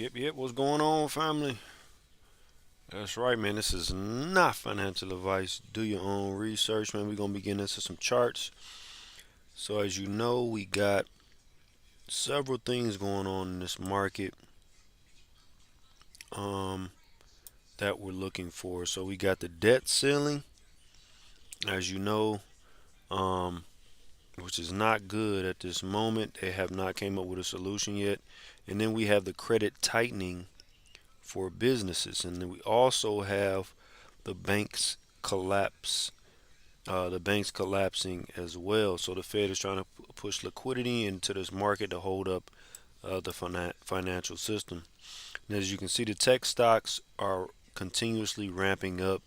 Yep. What's going on, family? That's right, man. This is not financial advice. Do your own research, man. We're gonna be getting into some charts. So, as you know, we got several things going on in this market um, that we're looking for. So, we got the debt ceiling, as you know, um, which is not good at this moment. They have not came up with a solution yet. And then we have the credit tightening for businesses, and then we also have the banks collapse the banks collapsing as well. So the Fed is trying to push liquidity into this market to hold up the financial system. And as you can see, the tech stocks are continuously ramping up,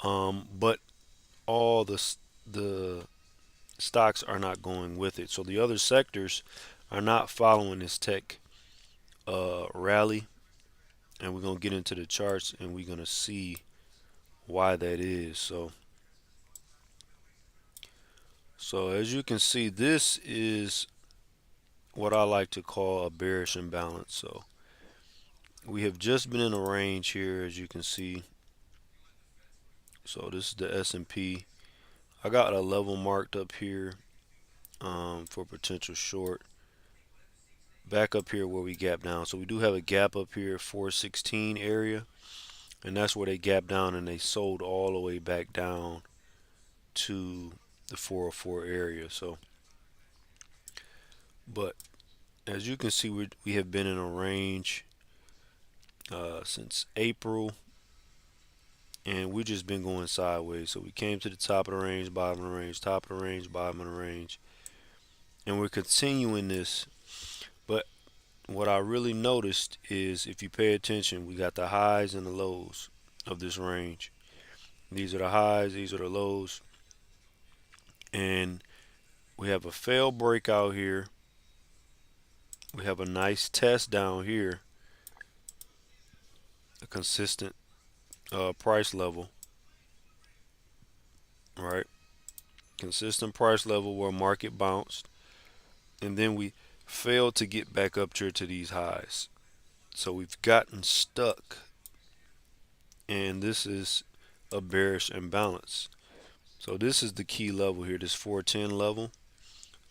but all the stocks are not going with it. So the other sectors are not following this tech rally, and we're gonna get into the charts and we're gonna see why that is. So as you can see, this is what I like to call a bearish imbalance. So we have just been in a range here, as you can see. So this is the S&P. I got a level marked up here for potential short. Back up here where we gap down. So we do have a gap up here, 416 area, and that's where they gap down and they sold all the way back down to the 404 area. So, but as you can see, we have been in a range since April, and we've just been going sideways. So we came to the top of the range, bottom of the range, top of the range, bottom of the range, and we're continuing this. But what I really noticed is if you pay attention, we got the highs and the lows of this range. These are the highs, these are the lows, and we have a failed breakout here. We have a nice test down here, a consistent price level, right? Consistent price level where market bounced, and then we failed to get back up here to these highs. So we've gotten stuck, and this is a bearish imbalance. So this is the key level here, this 410 level.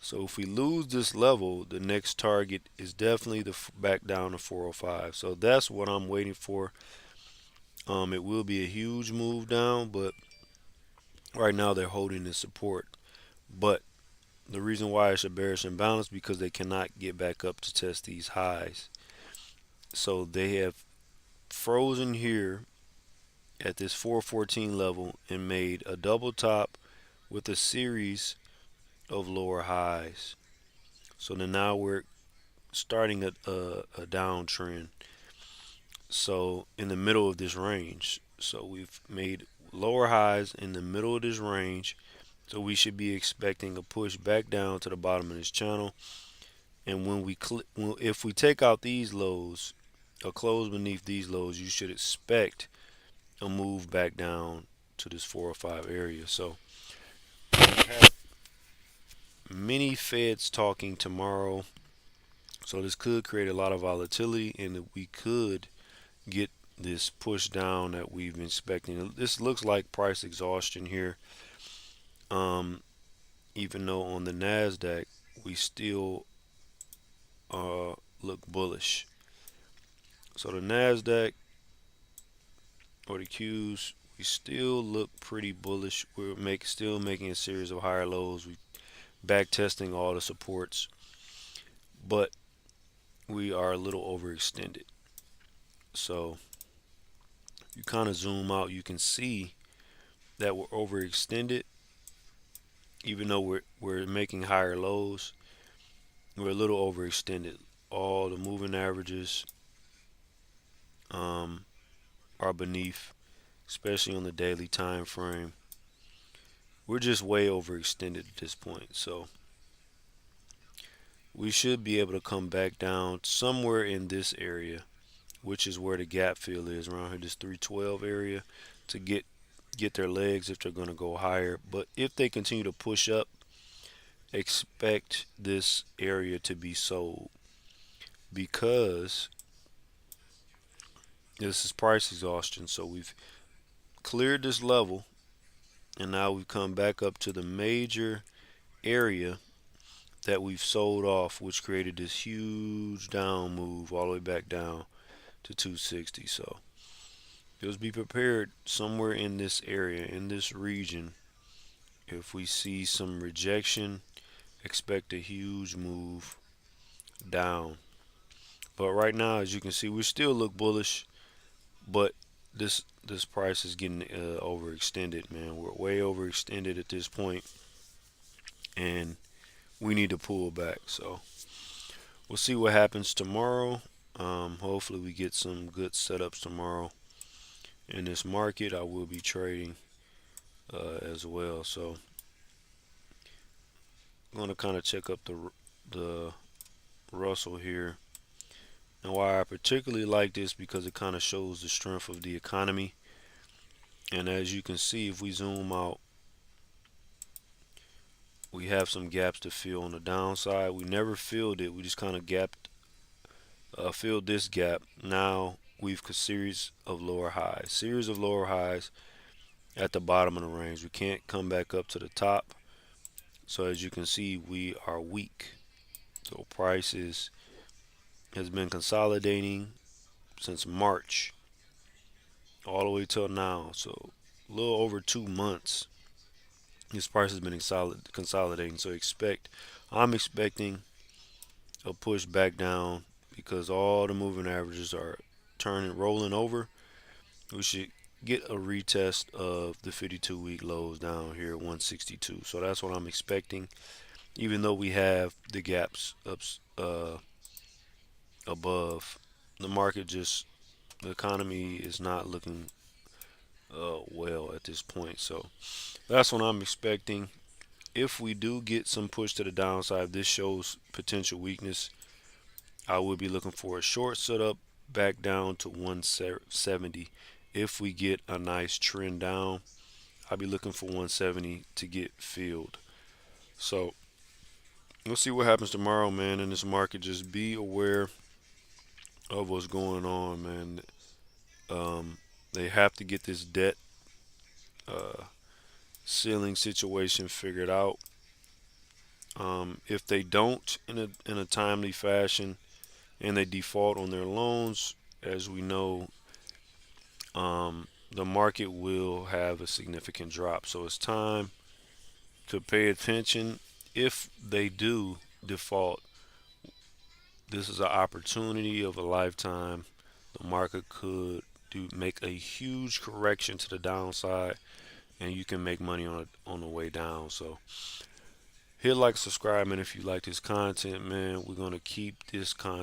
So if we lose this level, the next target is definitely the back down to 405. So that's what I'm waiting for. It will be a huge move down, but right now they're holding the support. But the reason why it's a bearish imbalance because they cannot get back up to test these highs. So they have frozen here at this 414 level and made a double top with a series of lower highs. So then now we're starting a downtrend. So in the middle of this range. So we've made lower highs in the middle of this range. So we should be expecting a push back down to the bottom of this channel. And if we take out these lows, a close beneath these lows, you should expect a move back down to this 405 area. So we have many Feds talking tomorrow. So this could create a lot of volatility, and we could get this push down that we've been expecting. This looks like price exhaustion here. Um, Even though on the Nasdaq we still look bullish. So the Nasdaq or the Qs, we still look pretty bullish. Still making a series of higher lows. We back testing all the supports, but we are a little overextended. So you kind of zoom out, you can see that we're overextended, even though we're making higher lows. We're a little overextended. All the moving averages um, are beneath, especially on the daily time frame. We're just way overextended at this point. So we should be able to come back down somewhere in this area, which is where the gap fill is around here, this 312 area, to get their legs if they're going to go higher. But if they continue to push up, expect this area to be sold because this is price exhaustion. So we've cleared this level, and now we've come back up to the major area that we've sold off, which created this huge down move all the way back down to 260. So just be prepared somewhere in this area, in this region. If we see some rejection, expect a huge move down. But right now, as you can see, we still look bullish, but this price is getting overextended, man. We're way overextended at this point, and we need to pull back. So we'll see what happens tomorrow. Hopefully, we get some good setups tomorrow in this market. I will be trading as well. So I'm gonna kind of check up the Russell here. And why I particularly like this because it kind of shows the strength of the economy. And as you can see, if we zoom out, we have some gaps to fill on the downside. We never filled it. We just kind of filled this gap. Now we've a series of lower highs at the bottom of the range. We can't come back up to the top. So as you can see, we are weak. So prices has been consolidating since March all the way till now. So a little over 2 months, this price has been consolidating. So I'm expecting a push back down because all the moving averages are rolling over. We should get a retest of the 52-week lows down here at 162. So that's what I'm expecting. Even though we have the gaps up above, the market just the economy is not looking well at this point. So that's what I'm expecting. If we do get some push to the downside, this shows potential weakness. I will be looking for a short setup back down to 170. If we get a nice trend down, I'll be looking for 170 to get filled. So we'll see what happens tomorrow, man. In this market, just be aware of what's going on, man. They have to get this debt uh, ceiling situation figured out. If they don't in a timely fashion and they default on their loans, as we know, the market will have a significant drop. So it's time to pay attention. If they do default, this is an opportunity of a lifetime. The market could make a huge correction to the downside, and you can make money on the way down. So hit like, subscribe, man. If you like this content, man, we're gonna keep this content